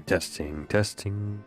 Testing, testing.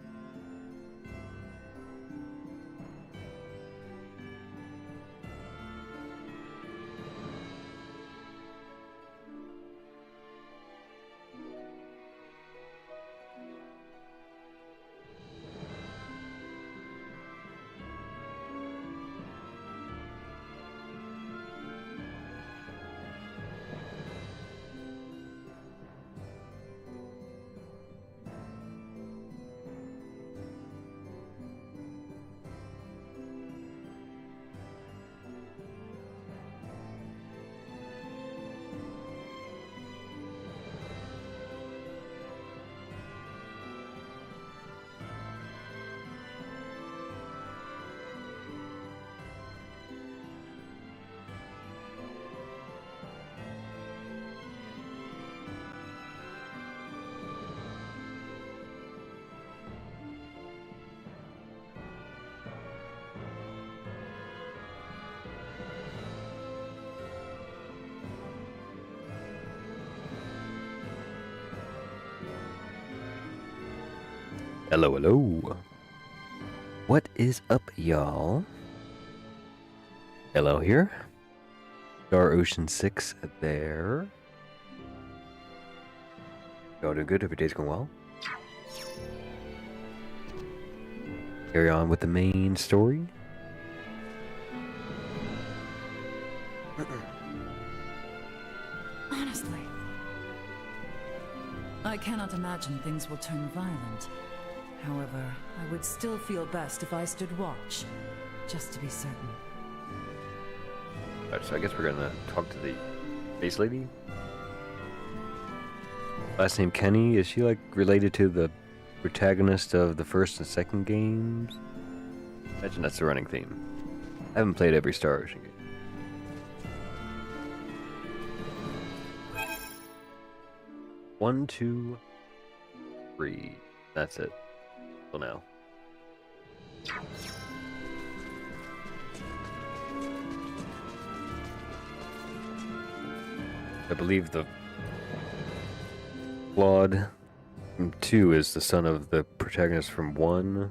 Hello, hello. What is up, y'all? Hello here. Star Ocean 6 there. Y'all doing good? Every day's going well. Carry on with the main story. Honestly, I cannot imagine things will turn violent. However, I would still feel best if I stood watch, just to be certain. Alright, so I guess we're gonna talk to the base lady. Last name Kenny. Is she like related to the protagonist of the first and second games? Imagine that's the running theme. I haven't played every Star Ocean game. One, two, three. That's it. Till now. I believe the Claude from 2 is the son of the protagonist from 1.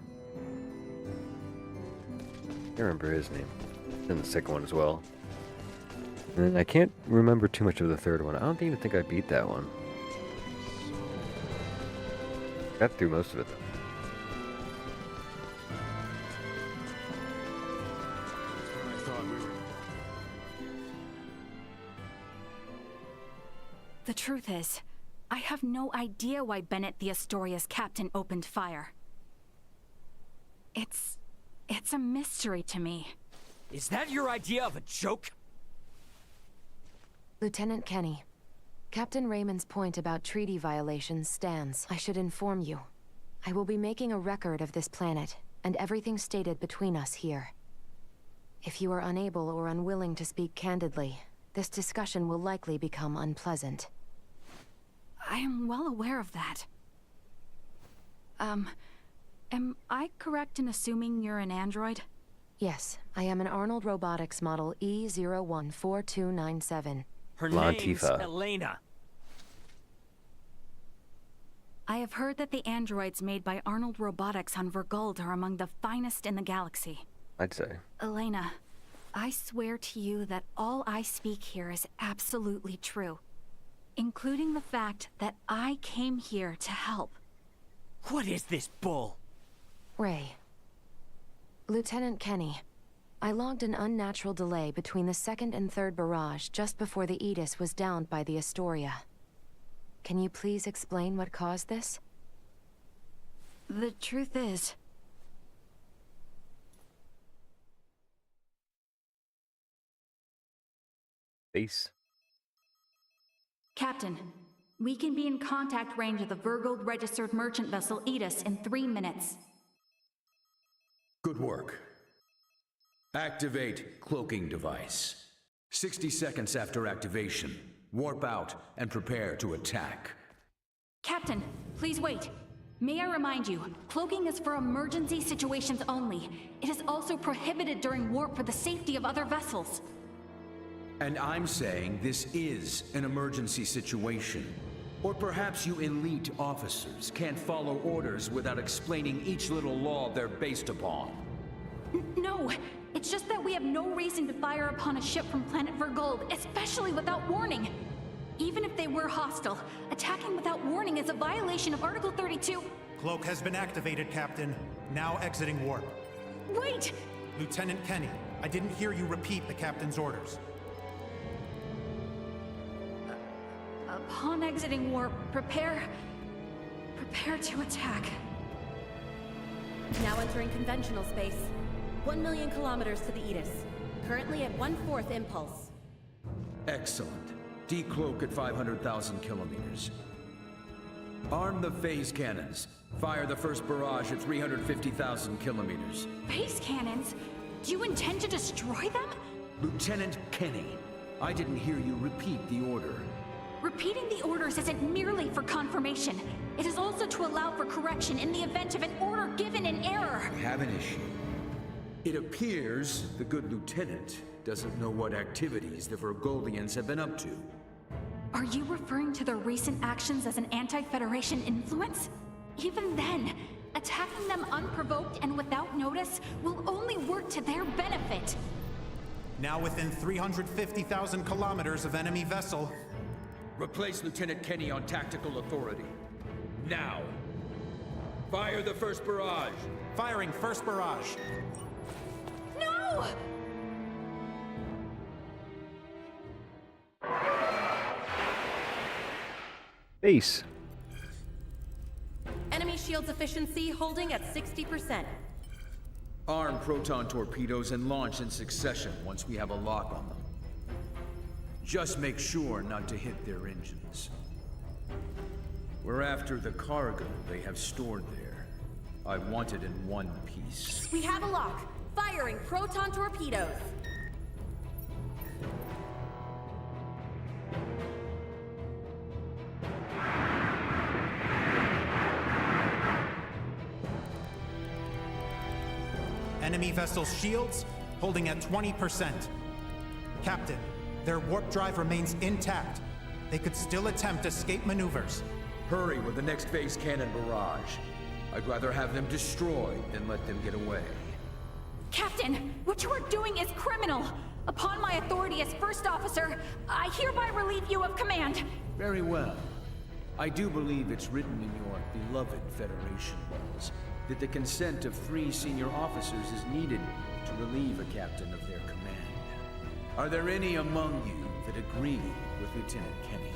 I can't remember his name. And the second one as well. And I can't remember too much of the third one. I don't even think I beat that one. Got through most of it though. The truth is, I have no idea why Bennett the Astoria's captain opened fire. It's a mystery to me. Is that your idea of a joke? Lieutenant Kenny, Captain Raymond's point about treaty violations stands. I should inform you. I will be making a record of this planet, and everything stated between us here. If you are unable or unwilling to speak candidly, this discussion will likely become unpleasant. I am well aware of that. Am I correct in assuming you're an android? Yes, I am an Arnold Robotics model E014297. Her name's Latifah. Elena. I have heard that the androids made by Arnold Robotics on Verguld are among the finest in the galaxy. I'd say. Elena, I swear to you that all I speak here is absolutely true. Including the fact that I came here to help. What is this bull? Ray. Lieutenant Kenny, I logged an unnatural delay between the second and third barrage just before the Aegis was downed by the Astoria. Can you please explain what caused this? The truth is, Base. Captain, we can be in contact range of the Verguld registered merchant vessel Aegis in 3 minutes. Good work. Activate cloaking device. 60 seconds after activation, warp out and prepare to attack. Captain, please wait. May I remind you, cloaking is for emergency situations only. It is also prohibited during warp for the safety of other vessels. And I'm saying this is an emergency situation. Or perhaps you elite officers can't follow orders without explaining each little law they're based upon. No, it's just that we have no reason to fire upon a ship from planet Vergold, especially without warning. Even if they were hostile, attacking without warning is a violation of Article 32. Cloak has been activated, Captain. Now exiting warp. Wait! Lieutenant Kenny, I didn't hear you repeat the Captain's orders. Upon exiting warp, prepare to attack. Now entering conventional space. 1 million kilometers to the Aegis. Currently at 1/4 impulse. Excellent. Decloak at 500,000 kilometers. Arm the phase cannons. Fire the first barrage at 350,000 kilometers. Phase cannons? Do you intend to destroy them? Lieutenant Kenny, I didn't hear you repeat the order. Repeating the orders isn't merely for confirmation. It is also to allow for correction in the event of an order given in error. I have an issue. It appears the good lieutenant doesn't know what activities the Vergolians have been up to. Are you referring to their recent actions as an anti-Federation influence? Even then, attacking them unprovoked and without notice will only work to their benefit. Now within 350,000 kilometers of enemy vessel. Replace Lieutenant Kenny on tactical authority. Now! Fire the first barrage! Firing first barrage. No! Base. Enemy shields efficiency holding at 60%. Arm proton torpedoes and launch in succession once we have a lock on them. Just make sure not to hit their engines. We're after the cargo they have stored there. I want it in one piece. We have a lock. Firing proton torpedoes. Enemy vessel's shields holding at 20%. Captain, their warp drive remains intact. They could still attempt escape maneuvers. Hurry with the next phase cannon barrage. I'd rather have them destroyed than let them get away. Captain, what you are doing is criminal. Upon my authority as first officer, I hereby relieve you of command. Very well. I do believe it's written in your beloved Federation laws that the consent of 3 senior officers is needed to relieve a captain of their command. Are there any among you that agree with Lieutenant Kenny?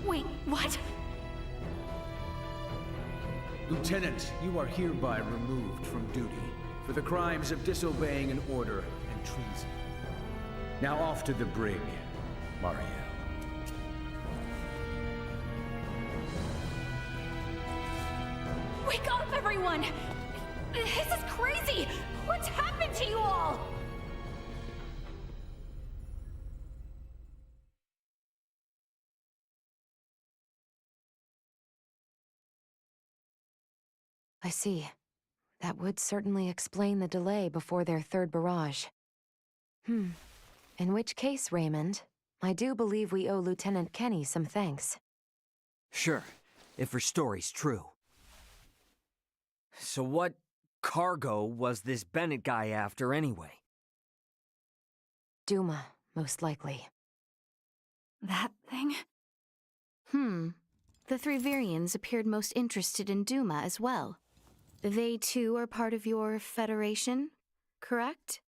Wait, what? Lieutenant, you are hereby removed from duty for the crimes of disobeying an order and treason. Now off to the brig, Mariel. Wake up, everyone! This is crazy! What's happened to you all? I see. That would certainly explain the delay before their third barrage. In which case, Raymond, I do believe we owe Lieutenant Kenny some thanks. Sure, if her story's true. So what cargo was this Bennett guy after anyway? Duma, most likely. That thing? The 3 Virians appeared most interested in Duma as well. They too are part of your Federation, correct?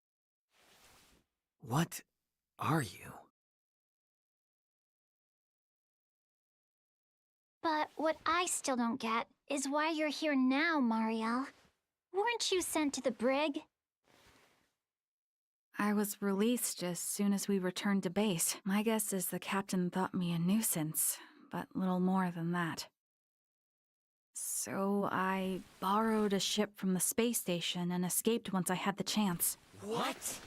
What are you? But what I still don't get is why you're here now, Mariel. Weren't you sent to the brig? I was released as soon as we returned to base. My guess is the captain thought me a nuisance, but little more than that. So I borrowed a ship from the space station and escaped once I had the chance. What?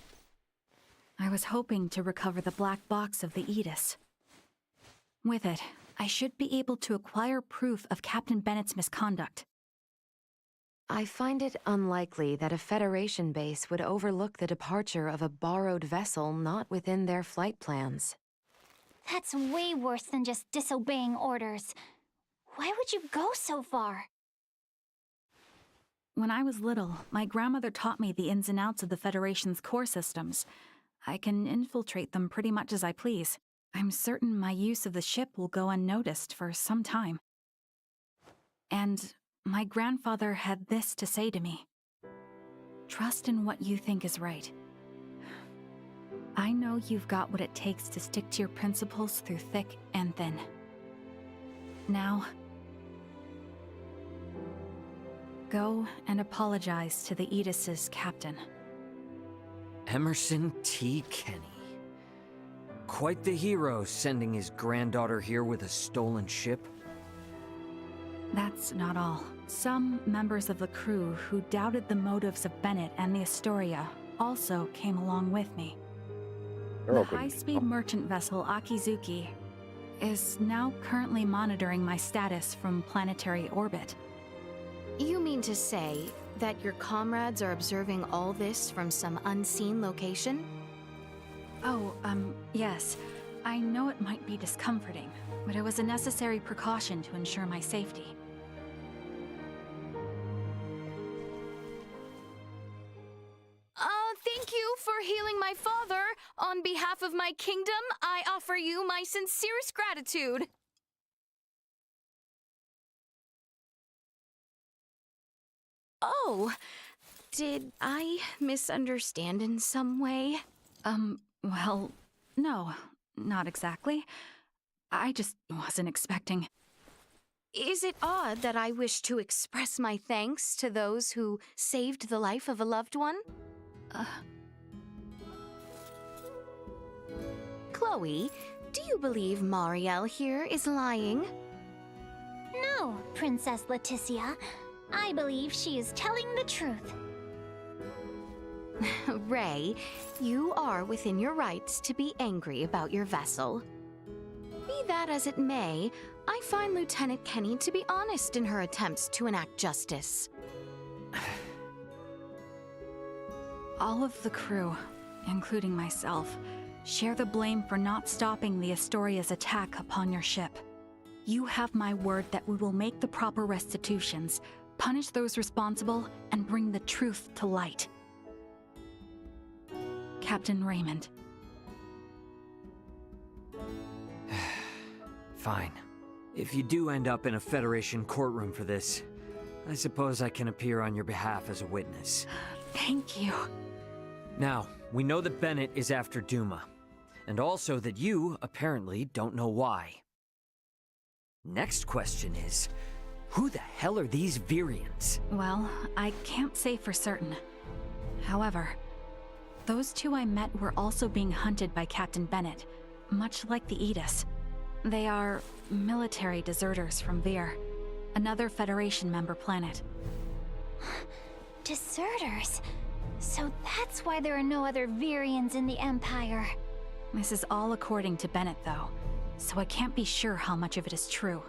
I was hoping to recover the black box of the Aegis. With it, I should be able to acquire proof of Captain Bennett's misconduct. I find it unlikely that a Federation base would overlook the departure of a borrowed vessel not within their flight plans. That's way worse than just disobeying orders. Why would you go so far? When I was little, my grandmother taught me the ins and outs of the Federation's core systems. I can infiltrate them pretty much as I please. I'm certain my use of the ship will go unnoticed for some time. And my grandfather had this to say to me. Trust in what you think is right. I know you've got what it takes to stick to your principles through thick and thin. Now, go and apologize to the Aegis's captain. Emerson T. Kenny. Quite the hero, sending his granddaughter here with a stolen ship. That's not all. Some members of the crew who doubted the motives of Bennett and the Astoria also came along with me. The high-speed merchant vessel Akizuki is now currently monitoring my status from planetary orbit. You mean to say that your comrades are observing all this from some unseen location? Oh, yes. I know it might be discomforting, but it was a necessary precaution to ensure my safety. Thank you for healing my father. On behalf of my kingdom, I offer you my sincerest gratitude. Oh, did I misunderstand in some way? Well, no, not exactly. I just wasn't expecting. Is it odd that I wish to express my thanks to those who saved the life of a loved one? Chloe, do you believe Marielle here is lying? No, Princess Leticia. I believe she is telling the truth. Ray, you are within your rights to be angry about your vessel. Be that as it may, I find Lieutenant Kenny to be honest in her attempts to enact justice. All of the crew, including myself, share the blame for not stopping the Astoria's attack upon your ship. You have my word that we will make the proper restitutions, punish those responsible, and bring the truth to light. Captain Raymond. Fine. If you do end up in a Federation courtroom for this, I suppose I can appear on your behalf as a witness. Thank you. Now, we know that Bennett is after Duma, and also that you, apparently, don't know why. Next question is, who the hell are these Virians? Well, I can't say for certain. However, those two I met were also being hunted by Captain Bennett, much like the Aegis. They are military deserters from Vir, another Federation member planet. Deserters? So that's why there are no other Virians in the Empire. This is all according to Bennett, though, so I can't be sure how much of it is true.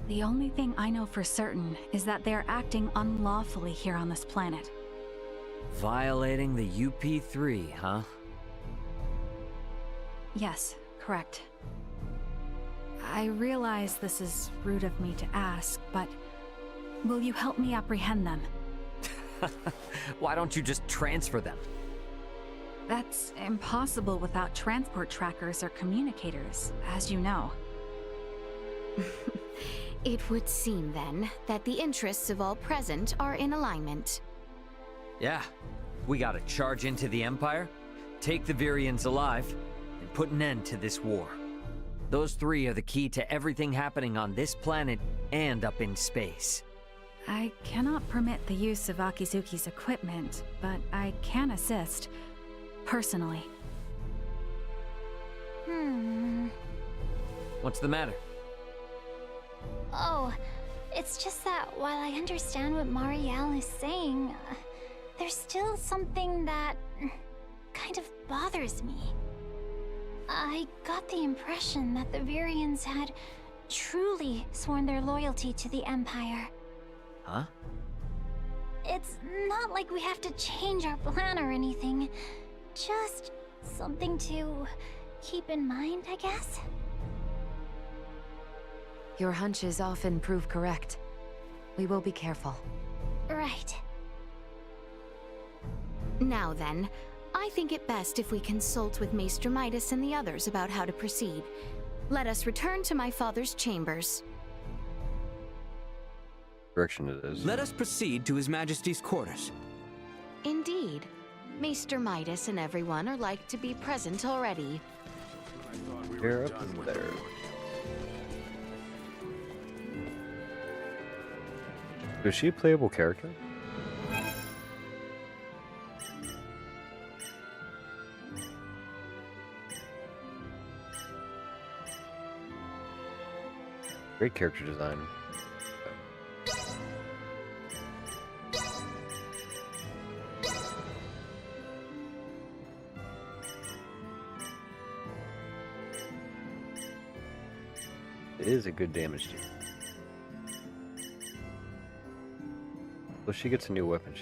The only thing I know for certain is that they are acting unlawfully here on this planet. Violating the UP3, huh? Yes, correct. I realize this is rude of me to ask, but will you help me apprehend them? Why don't you just transfer them? That's impossible without transport trackers or communicators, as you know. It would seem, then, that the interests of all present are in alignment. Yeah. We gotta charge into the Empire, take the Virians alive, and put an end to this war. Those three are the key to everything happening on this planet and up in space. I cannot permit the use of Akizuki's equipment, but I can assist, personally. What's the matter? Oh, it's just that while I understand what Marielle is saying, there's still something that kind of bothers me. I got the impression that the Virians had truly sworn their loyalty to the Empire. Huh? It's not like we have to change our plan or anything. Just something to keep in mind, I guess? Your hunches often prove correct. We will be careful. Right. Now then, I think it best if we consult with Maester Midas and the others about how to proceed. Let us return to my father's chambers. Direction it is. Let us proceed to His Majesty's quarters. Indeed. Maester Midas and everyone are like to be present already. Here up and there. Is she a playable character? Great character design. It is a good damage deal. Well, she gets a new weapon.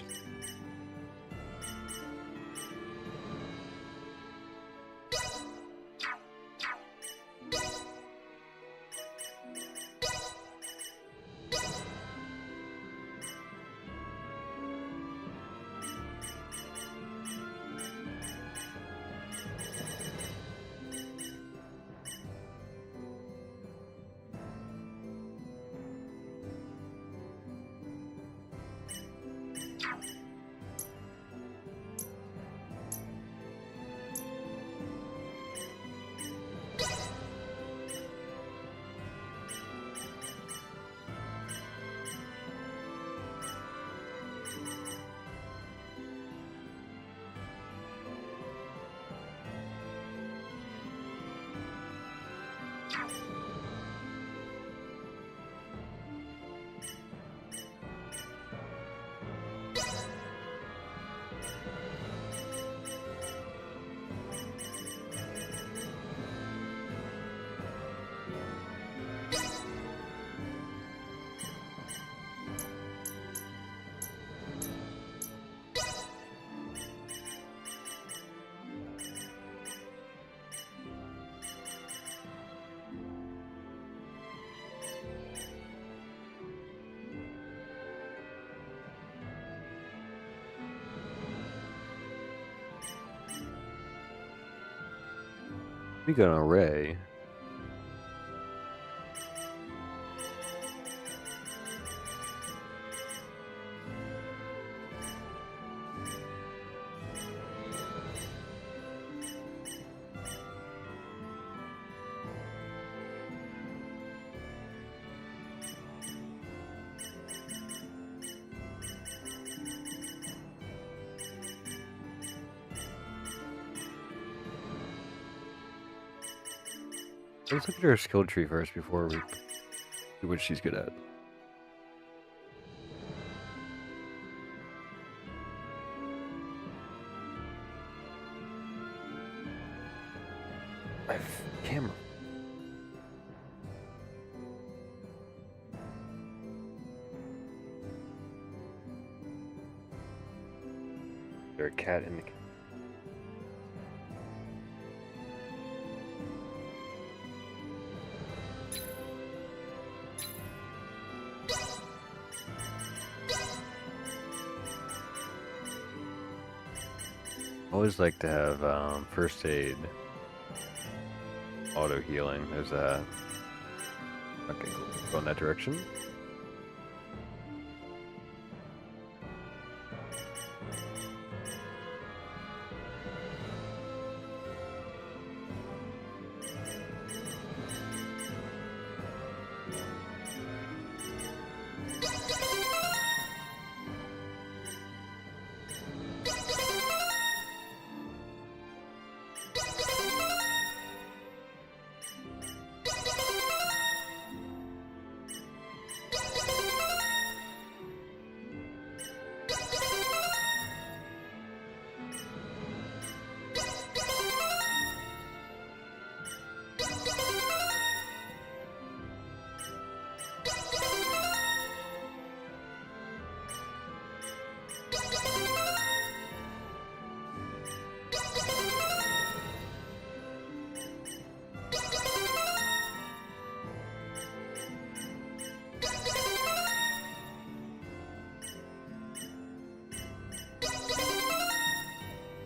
We got an array. Let's look at her skill tree first before we see what she's good at. My camera. Is there a cat in the kitchen? Always like to have first aid, auto healing. There's that. Okay, go in that direction.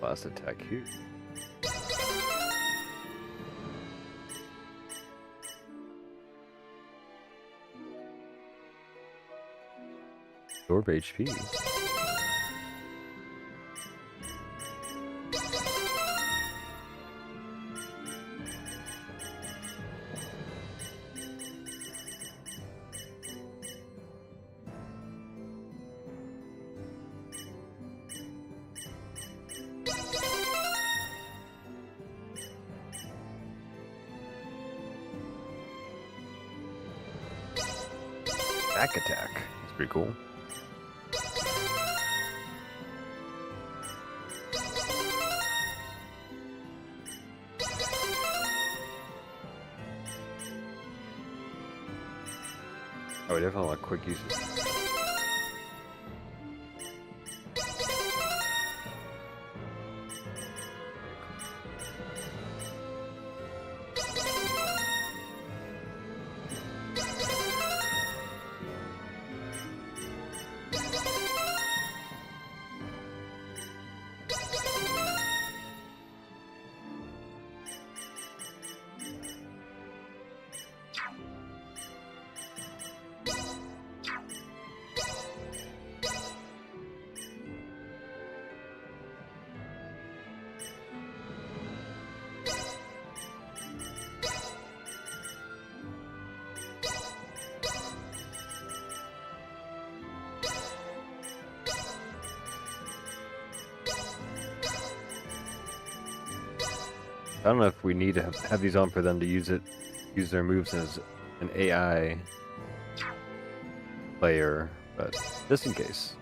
Last attack here. Absorb HP. Back attack. That's pretty cool. Oh, we definitely want quick uses. I don't know if we need to have these on for them to use their moves as an AI player, but just in case.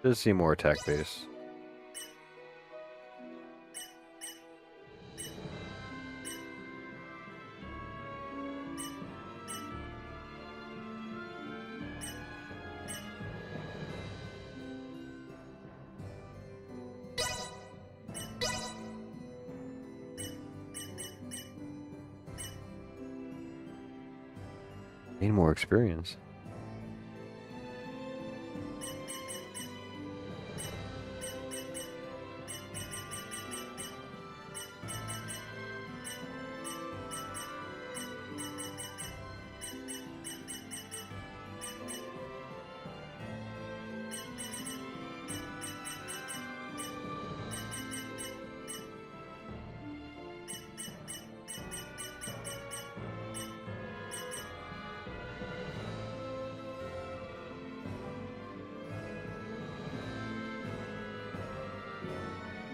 Just see more attack base. Gain more experience.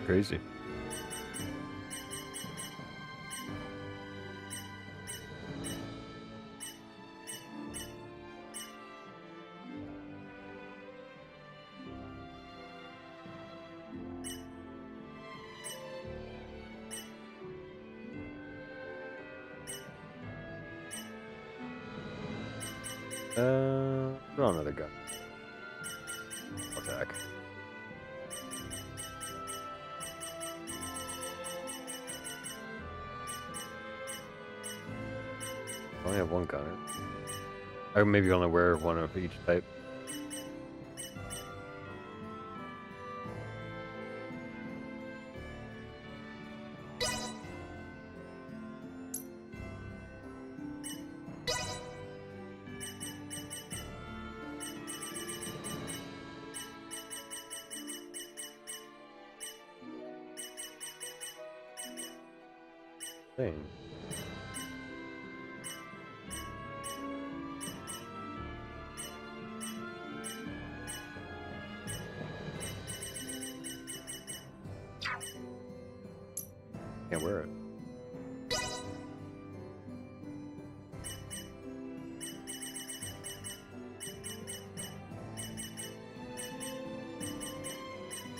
Crazy. Put on another gun. Attack. I only have one gunner. I maybe only wear one of each type. Dang. Can't wear it.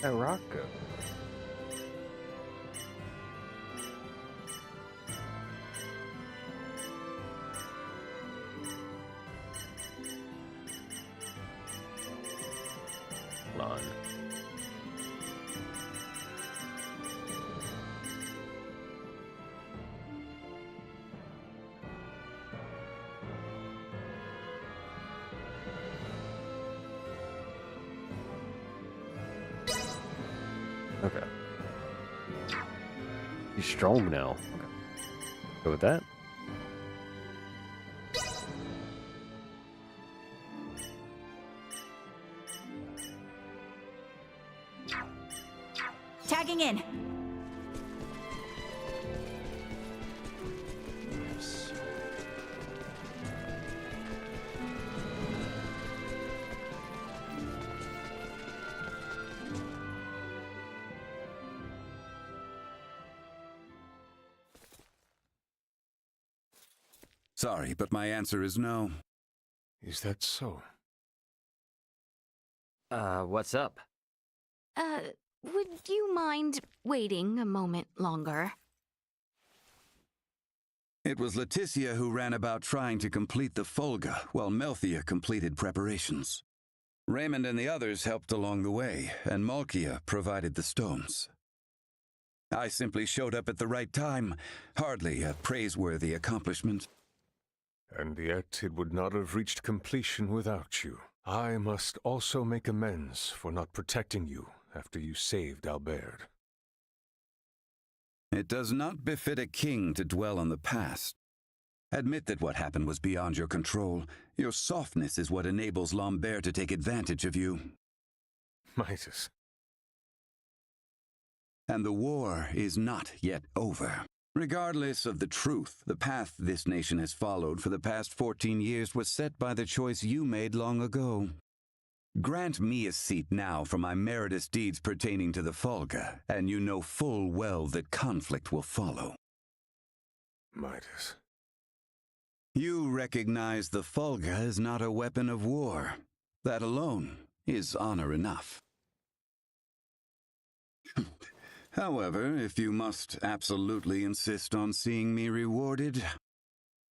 That rock go. Hold on. Okay. He's strong now. Okay. Go with that. Tagging in. Yes. Sorry, but my answer is no. Is that so? What's up? Would you mind waiting a moment longer? It was Leticia who ran about trying to complete the Folga, while Melthia completed preparations. Raymond and the others helped along the way, and Malkia provided the stones. I simply showed up at the right time, hardly a praiseworthy accomplishment. And yet it would not have reached completion without you. I must also make amends for not protecting you after you saved Albert. It does not befit a king to dwell on the past. Admit that what happened was beyond your control. Your softness is what enables Lambert to take advantage of you. Midas. And the war is not yet over. Regardless of the truth, the path this nation has followed for the past 14 years was set by the choice you made long ago. Grant me a seat now for my meritorious deeds pertaining to the Folga, and you know full well that conflict will follow. Midas. You recognize the Folga is not a weapon of war. That alone is honor enough. However, if you must absolutely insist on seeing me rewarded,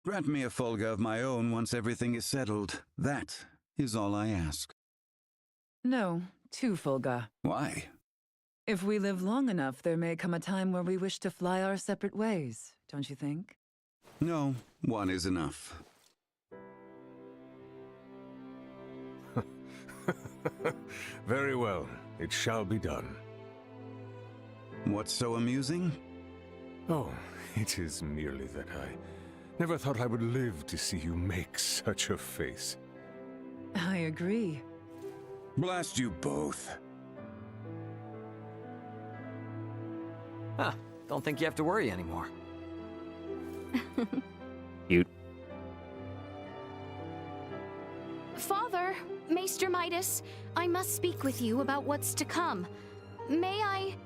grant me a Folga of my own once everything is settled. That is all I ask. No, 2 Folga. Why? If we live long enough, there may come a time where we wish to fly our separate ways, don't you think? No, 1 is enough. Very well, it shall be done. What's so amusing? Oh, it is merely that I never thought I would live to see you make such a face. I agree. Blast you both. Huh, don't think you have to worry anymore. Cute. Father, Maester Midas, I must speak with you about what's to come. May I...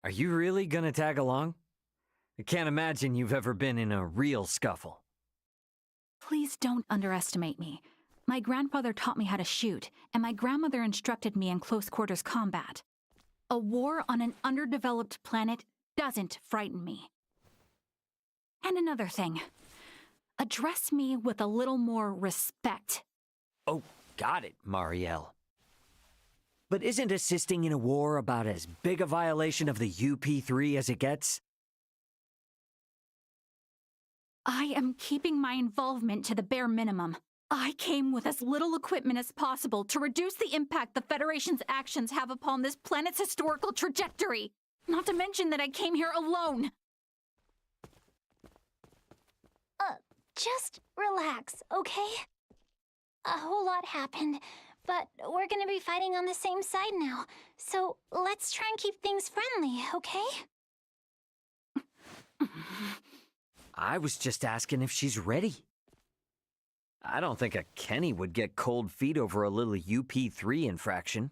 Are you really gonna tag along? I can't imagine you've ever been in a real scuffle. Please don't underestimate me. My grandfather taught me how to shoot, and my grandmother instructed me in close quarters combat. A war on an underdeveloped planet doesn't frighten me. And another thing. Address me with a little more respect. Oh, got it, Marielle. But isn't assisting in a war about as big a violation of the UP3 as it gets? I am keeping my involvement to the bare minimum. I came with as little equipment as possible to reduce the impact the Federation's actions have upon this planet's historical trajectory. Not to mention that I came here alone. Just relax, okay? A whole lot happened, but we're gonna be fighting on the same side now. So let's try and keep things friendly, okay? I was just asking if she's ready. I don't think a Kenny would get cold feet over a little UP3 infraction.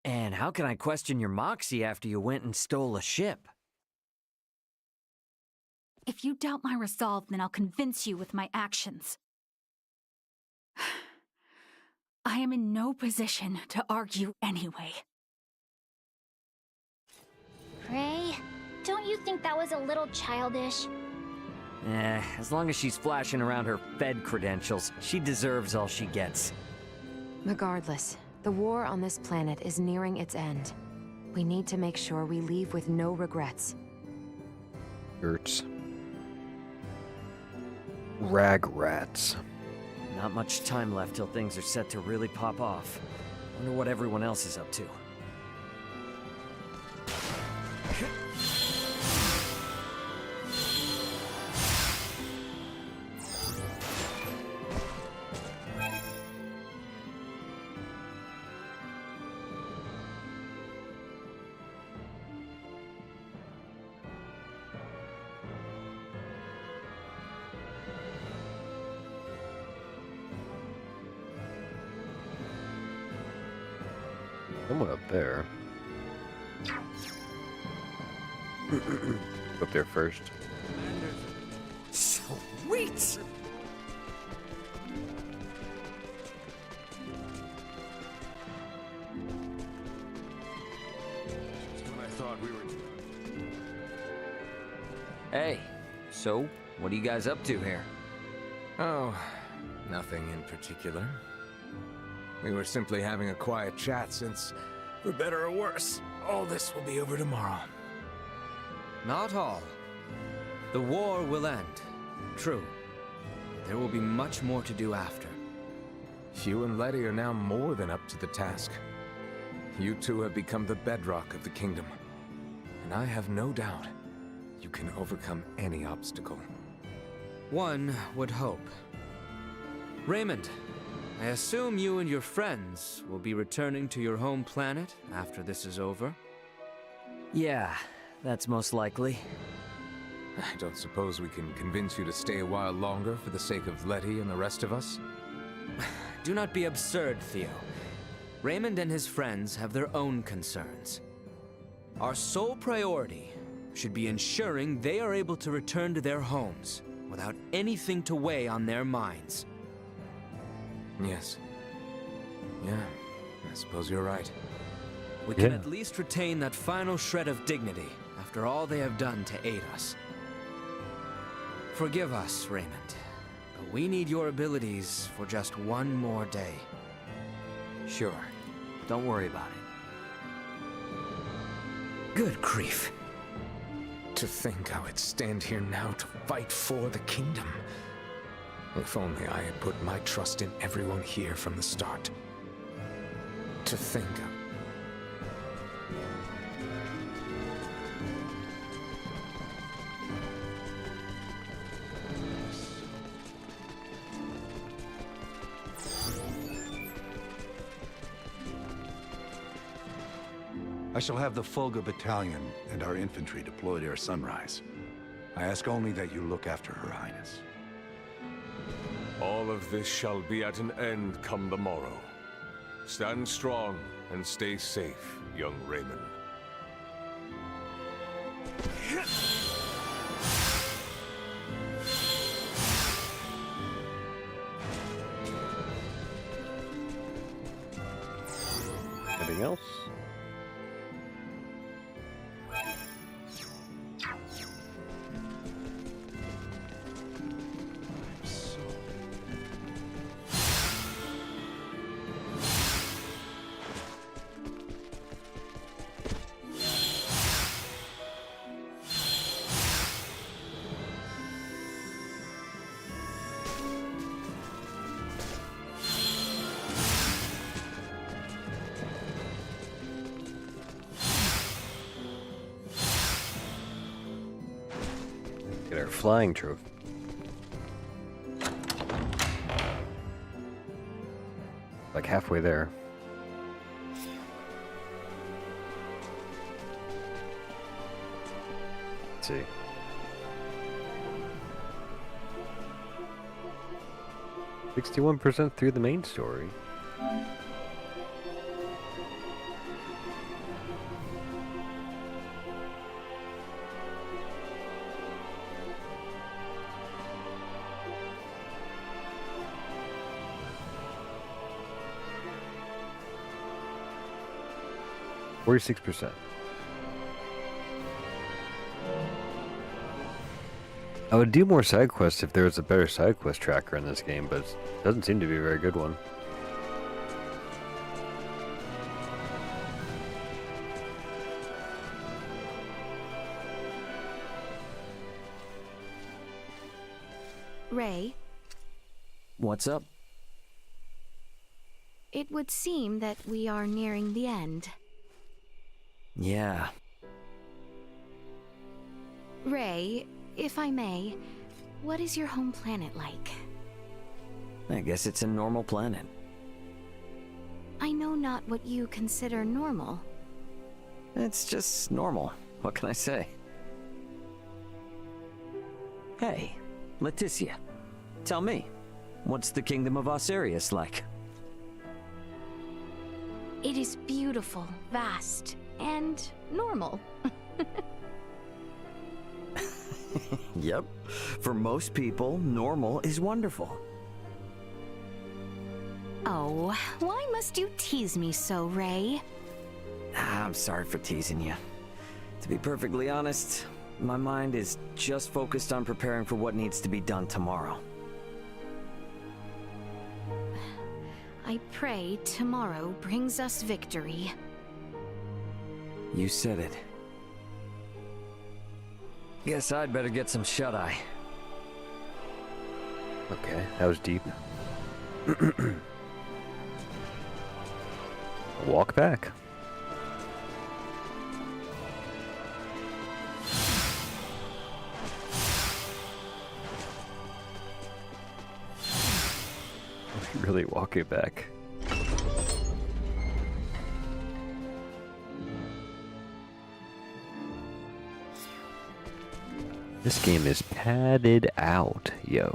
And how can I question your moxie after you went and stole a ship? If you doubt my resolve, then I'll convince you with my actions. I am in no position to argue anyway. Ray, don't you think that was a little childish? As long as she's flashing around her Fed credentials, she deserves all she gets. Regardless, the war on this planet is nearing its end. We need to make sure we leave with no regrets. Gertz. Rag rats. Not much time left till things are set to really pop off. Wonder what everyone else is up to. Someone up there. Up there first. Sweet! Just when I thought we were... Hey, so, what are you guys up to here? Oh, nothing in particular. We were simply having a quiet chat since, for better or worse, all this will be over tomorrow. Not all. The war will end. True. There will be much more to do after. You and Letty are now more than up to the task. You two have become the bedrock of the kingdom. And I have no doubt you can overcome any obstacle. One would hope. Raymond, I assume you and your friends will be returning to your home planet after this is over? Yeah, that's most likely. I don't suppose we can convince you to stay a while longer for the sake of Letty and the rest of us? Do not be absurd, Theo. Raymond and his friends have their own concerns. Our sole priority should be ensuring they are able to return to their homes without anything to weigh on their minds. Yes. Yeah, I suppose you're right. We can at least retain that final shred of dignity after all they have done to aid us. Forgive us, Raymond, but we need your abilities for just one more day. Sure. Don't worry about it. Good grief. To think I would stand here now to fight for the kingdom. If only I had put my trust in everyone here from the start. To think of... I shall have the Fulga Battalion and our infantry deployed ere sunrise. I ask only that you look after Her Highness. All of this shall be at an end come the morrow. Stand strong and stay safe, young Raymond. Anything else? Get our flying trophy. Like halfway there. Let's see. "61% through the main story." %. I would do more side quests if there was a better side quest tracker in this game, but it doesn't seem to be a very good one. Ray? What's up? it would seem that we are nearing the end. Yeah. Ray, if I may, what is your home planet like? I guess it's a normal planet. I know not what you consider normal. It's just normal. What can I say? Hey, Leticia. Tell me, what's the Kingdom of Osirius like? It is beautiful, vast, and normal. Yep. For most people, normal is wonderful. Oh, why must you tease me so, Ray? I'm sorry for teasing you. To be perfectly honest, my mind is just focused on preparing for what needs to be done tomorrow. I pray tomorrow brings us victory. You said it. Guess I'd better get some shut-eye. Okay, that was deep. Walk back. Really walk it back. This game is padded out, yo.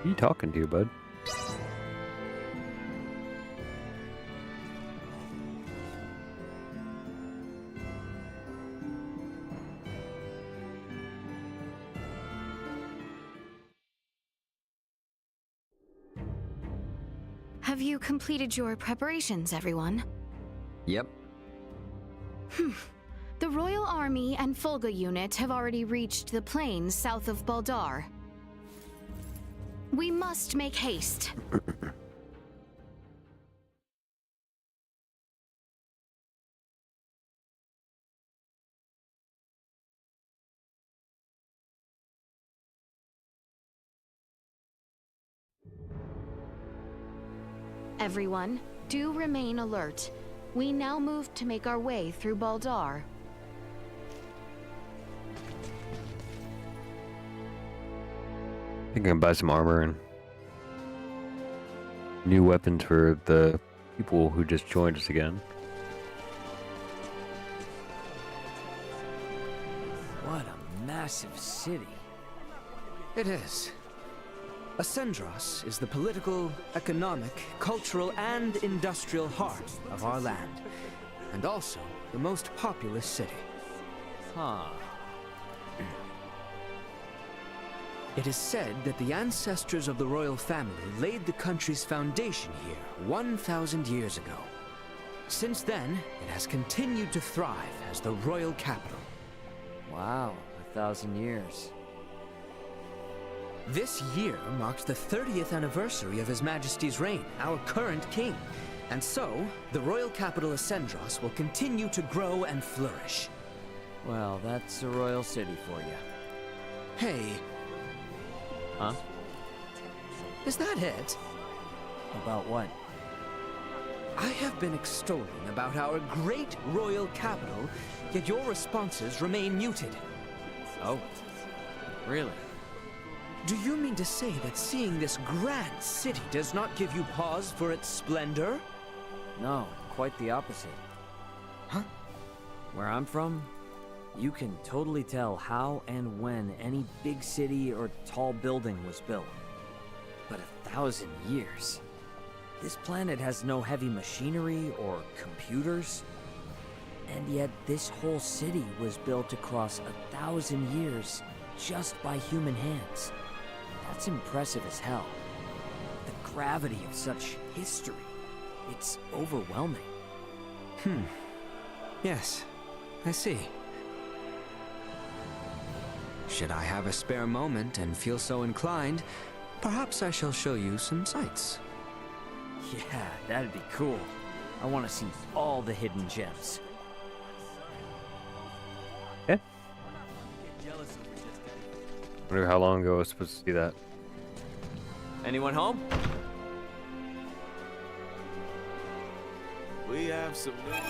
Who you talking to, bud? Have you completed your preparations, everyone? Yep. The Royal Army and Fulga unit have already reached the plains south of Baldar. We must make haste. Everyone, do remain alert. We now move to make our way through Baldar. I think I can buy some armor and new weapons for the people who just joined us again. What a massive city. It is. Ascendros is the political, economic, cultural, and industrial heart of our land, and also the most populous city. Huh. It is said that the ancestors of the royal family laid the country's foundation here 1,000 years ago. Since then, it has continued to thrive as the royal capital. Wow, 1,000 years. This year marks the 30th anniversary of His Majesty's reign, our current king. And so, the royal capital Ascendros will continue to grow and flourish. Well, that's a royal city for you. Hey. Huh? Is that it? About what? I have been extolling about our great royal capital, yet your responses remain muted. Oh, really? Do you mean to say that seeing this grand city does not give you pause for its splendor? No, quite the opposite. Huh? Where I'm from, you can totally tell how and when any big city or tall building was built. But 1,000 years? This planet has no heavy machinery or computers. And yet this whole city was built across 1,000 years just by human hands. That's impressive as hell. The gravity of such history, it's overwhelming. Yes, I see. Should I have a spare moment and feel so inclined, perhaps I shall show you some sights. Yeah, that'd be cool. I want to see all the hidden gems. Yeah. Wonder how long ago I was supposed to see that. Anyone home? We have some news.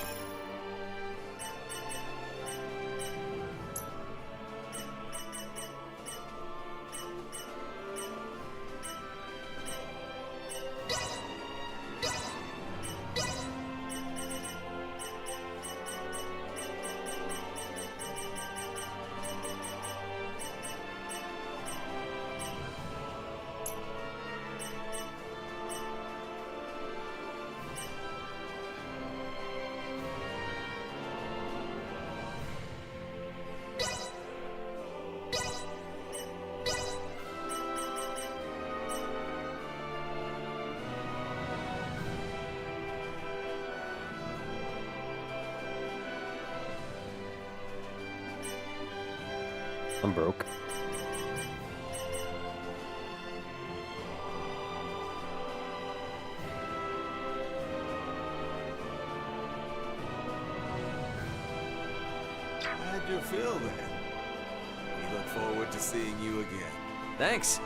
I'm broke. How'd you feel then? We look forward to seeing you again. Thanks.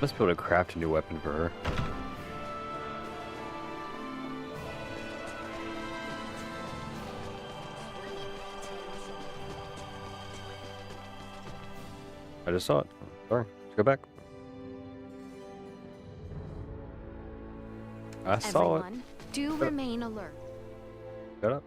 Must be able to craft a new weapon for her. I just saw it. Sorry. Let's go back. I saw it. Everyone, do remain alert. Shut up.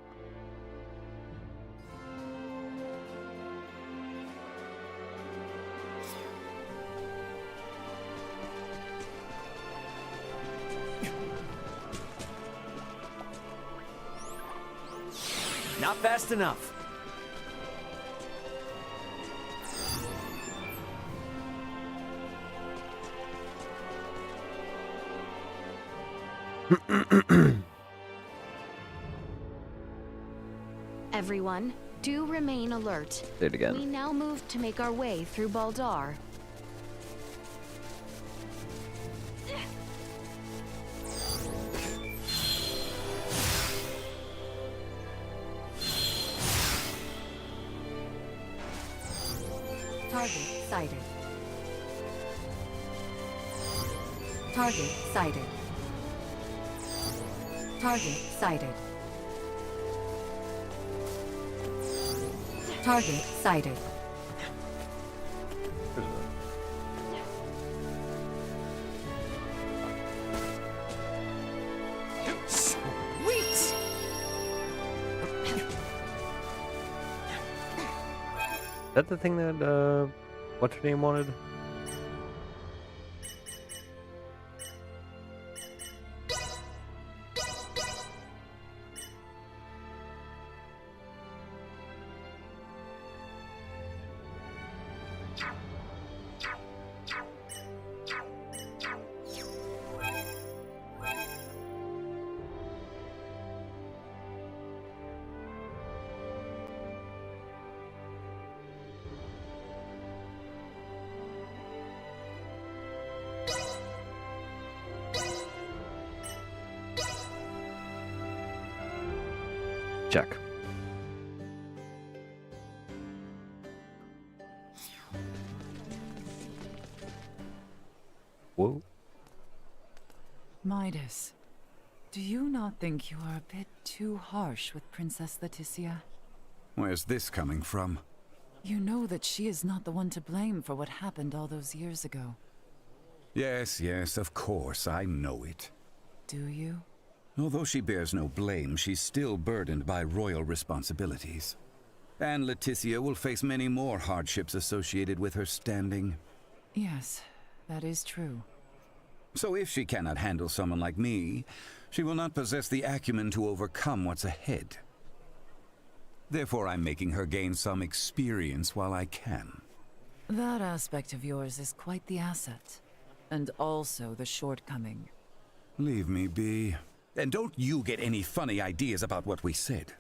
Not fast enough. Everyone, do remain alert. Say it again. We now move to make our way through Baldar. Target sighted. Target sighted. Target sighted. Target sighted. Sweet! Is that the thing that, what's her name wanted? Check. Whoa. Midas, do you not think you are a bit too harsh with Princess Leticia? Where's this coming from? You know that she is not the one to blame for what happened all those years ago. Yes, yes, of course, I know it. Do you? Although she bears no blame, she's still burdened by royal responsibilities. And Leticia will face many more hardships associated with her standing. Yes, that is true. So if she cannot handle someone like me, she will not possess the acumen to overcome what's ahead. Therefore, I'm making her gain some experience while I can. That aspect of yours is quite the asset. And also the shortcoming. Leave me be. And don't you get any funny ideas about what we said.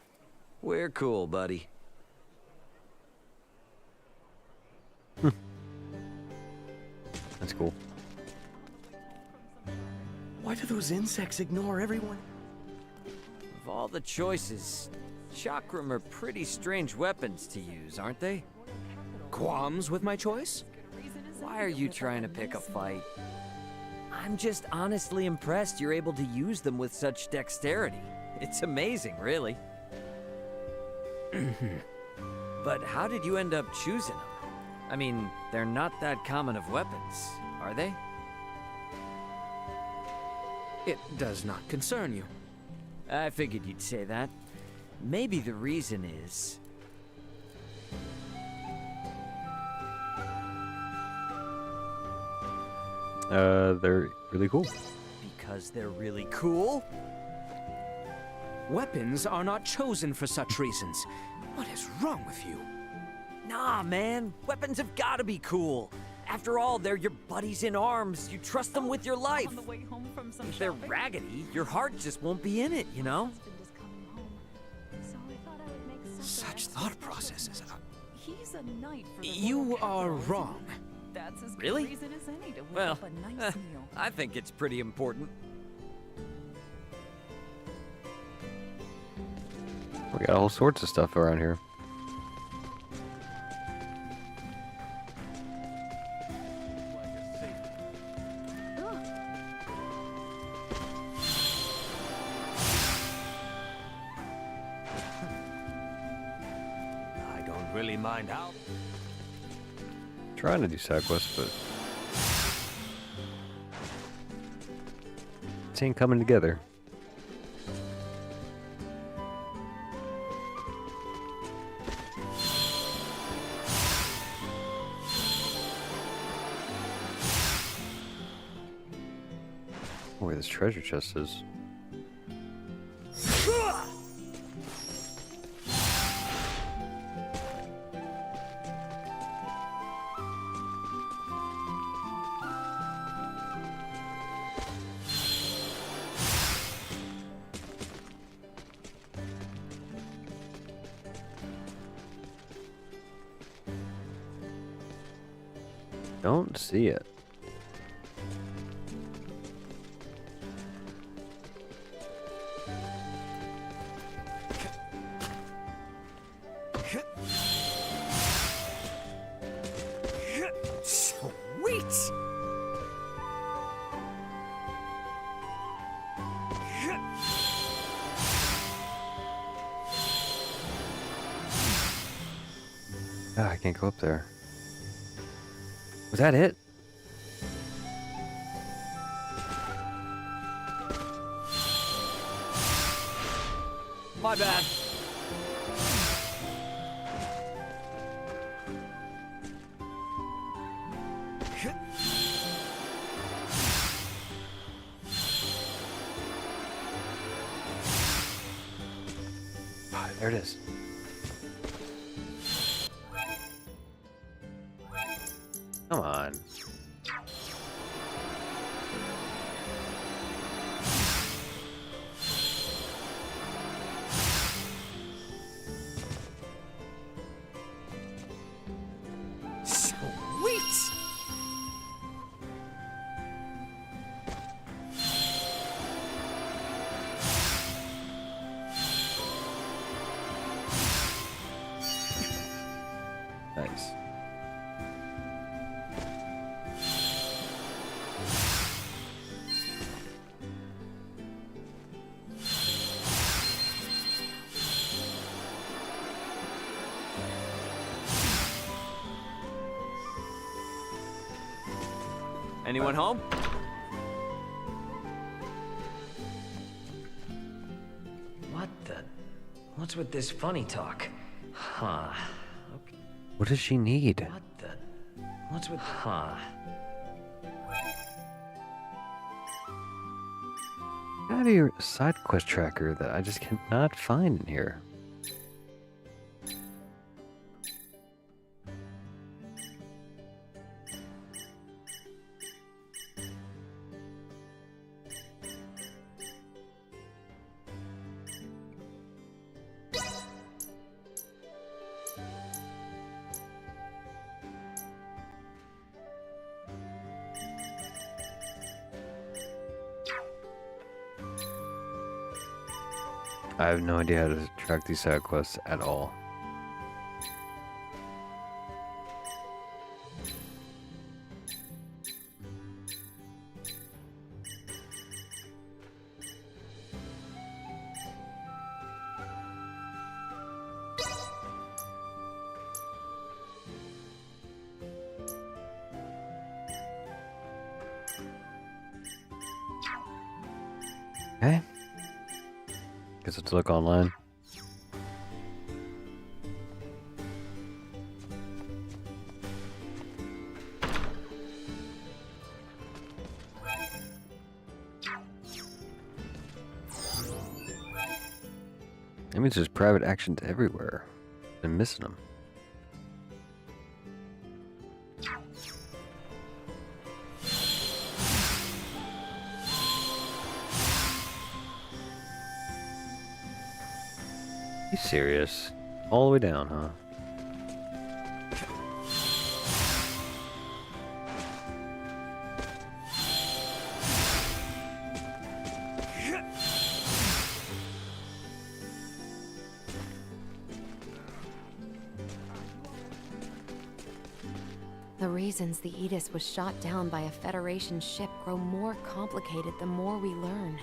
We're cool, buddy. That's cool. Why do those insects ignore everyone? Of all the choices, Chakram are pretty strange weapons to use, aren't they? Qualms with my choice? Why are you trying to pick a fight? I'm just honestly impressed you're able to use them with such dexterity. It's amazing, really. But how did you end up choosing them? I mean, they're not that common of weapons, are they? It does not concern you. I figured you'd say that. Maybe the reason is... They're really cool. Because they're really cool? Weapons are not chosen for such reasons. What is wrong with you? Nah, man. Weapons have gotta be cool. After all, they're your buddies in arms. You trust them with your life. If they're raggedy, your heart just won't be in it, you know? Such thought processes. He's a knight for the You Lord are Admiral. wrong. That's as good Really? a reason as any to whip Well, up a nice meal. I think it's pretty important. We got all sorts of stuff around here. I don't really mind how. Trying to do side quests, but it ain't coming together. Where this treasure chest is. Don't see it. Sweet! Ah, I can't go up there. Was that it? My bad. Ah, there it is. Come on. Sweet! Nice. Anyone home? What the? What's with this funny talk? Huh. Okay. What does she need? What the? What's with... Huh. I have your side quest tracker that I just cannot find in here. I have no idea how to track these side quests at all. Okay. Guess let's look online. That means there's private actions everywhere. I'm missing them. You serious? All the way down, huh? The reasons the Aegis was shot down by a Federation ship grow more complicated the more we learn.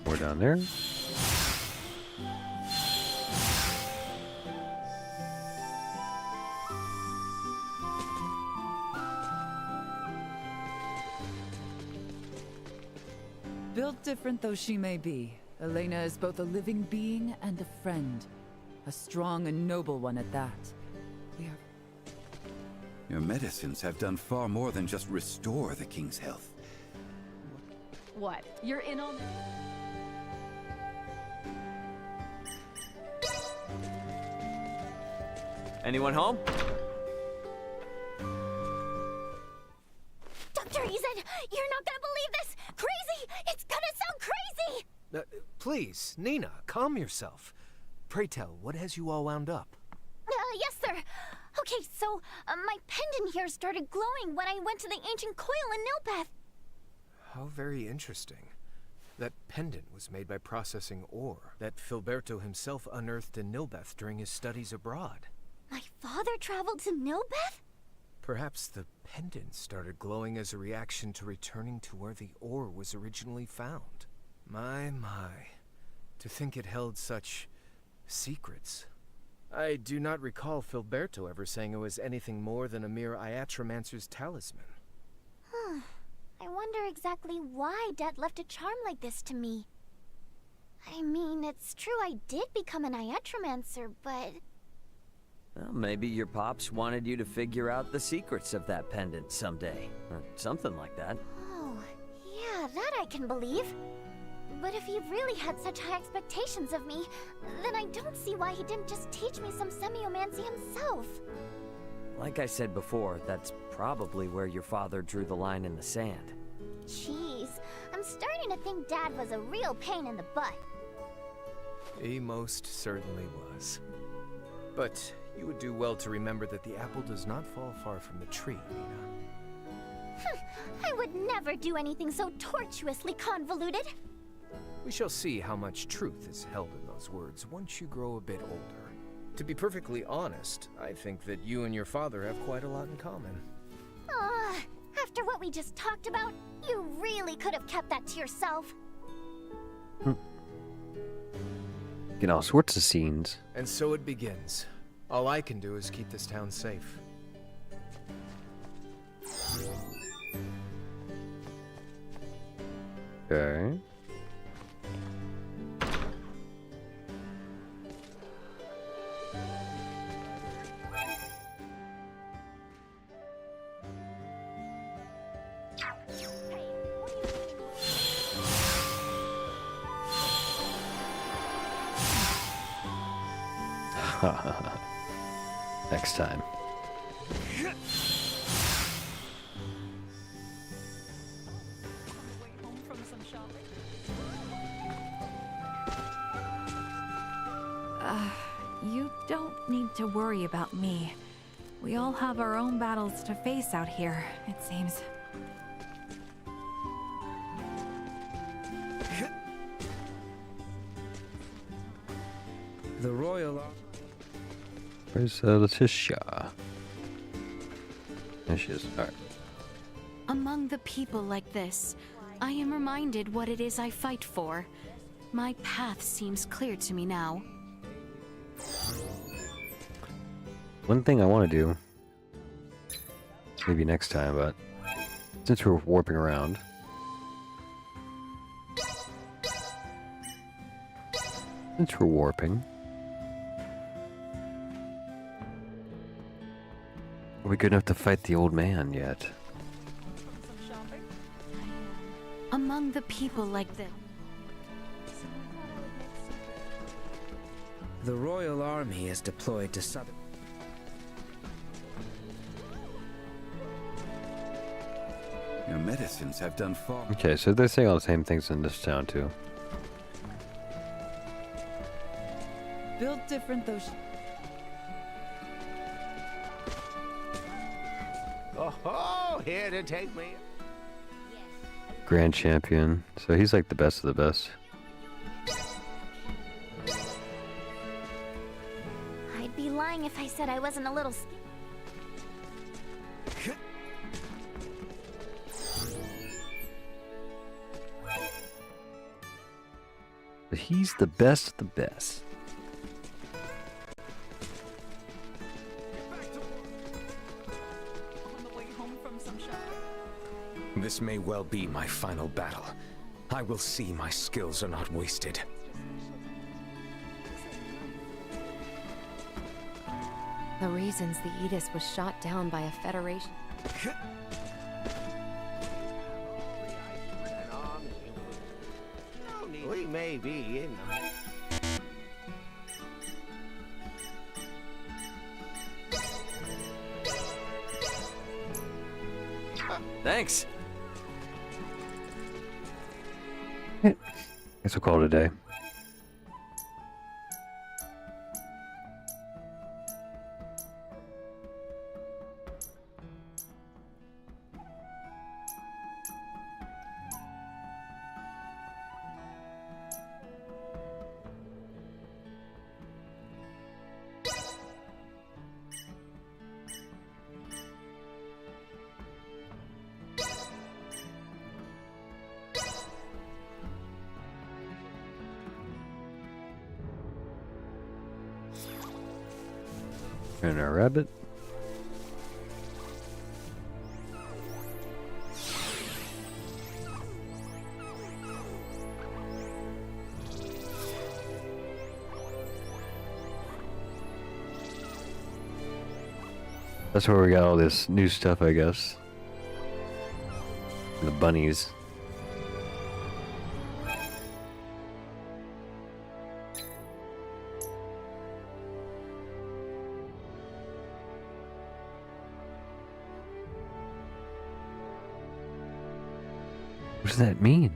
More down there. Built different though she may be, Elena is both a living being and a friend. A strong and noble one at that. Your medicines have done far more than just restore the king's health. What? You're in on this? Anyone home? Dr. Eason, you're not gonna believe this! Crazy! It's gonna sound crazy! Please, Nina, calm yourself. Pray tell, what has you all wound up? Yes, sir. Okay, so my pendant here started glowing when I went to the ancient coil in Nilbeth. How very interesting. That pendant was made by processing ore that Filberto himself unearthed in Nilbeth during his studies abroad. My father traveled to Nilbeth? Perhaps the pendant started glowing as a reaction to returning to where the ore was originally found. My. To think it held such secrets. I do not recall Filberto ever saying it was anything more than a mere Iatromancer's talisman. I wonder exactly why Dad left a charm like this to me. I mean, it's true I did become an Iatromancer, but... Well, maybe your pops wanted you to figure out the secrets of that pendant someday, or something like that. Oh, yeah, that I can believe. But if he really had such high expectations of me, then I don't see why he didn't just teach me some semiomancy himself. Like I said before, that's probably where your father drew the line in the sand. Jeez, I'm starting to think Dad was a real pain in the butt. He most certainly was. But you would do well to remember that the apple does not fall far from the tree, Nina. I would never do anything so tortuously convoluted. We shall see how much truth is held in those words once you grow a bit older. To be perfectly honest, I think that you and your father have quite a lot in common. After what we just talked about, you really could have kept that to yourself. Getting all sorts of scenes. And so it begins. All I can do is keep this town safe. Okay. Next time. You don't need to worry about me. We all have our own battles to face out here, it seems. The Royal... Where's Letitia? There she is. Alright. Among the people like this, I am reminded what it is I fight for. My path seems clear to me now. One thing I want to do, maybe next time, but since we're warping around, are we good enough to fight the old man yet? Among the people like this. The Royal Army is deployed to southern... Your medicines have done far. Okay, so they're saying all the same things in this town too. Built different, though. Oh, here to take me. Grand Champion. So he's like the best of the best. I'd be lying if I said I wasn't a little scared. But he's the best of the best. This may well be my final battle. I will see my skills are not wasted. The reasons the Aegis was shot down by a Federation... We may be in. Thanks. Guess we'll call it a day. And a rabbit. That's where we got all this new stuff, I guess. The bunnies. What does that mean?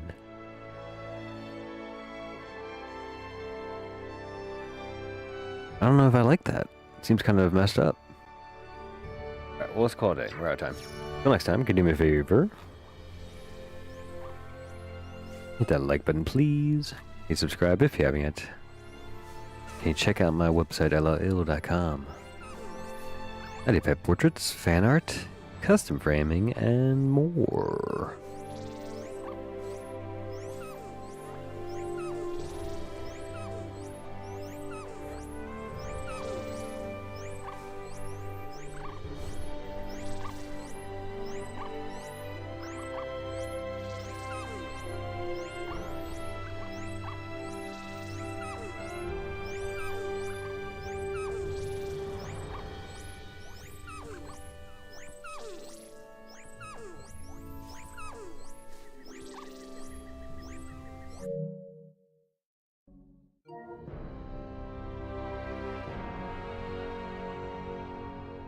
I don't know if I like that. It seems kind of messed up. Alright, well, let's call it a day. We're out of time. Until next time, can you do me a favor? Hit that like button, please. Can you subscribe if you haven't yet? Can you check out my website, ella.il.com? I do pet portraits, fan art, custom framing, and more.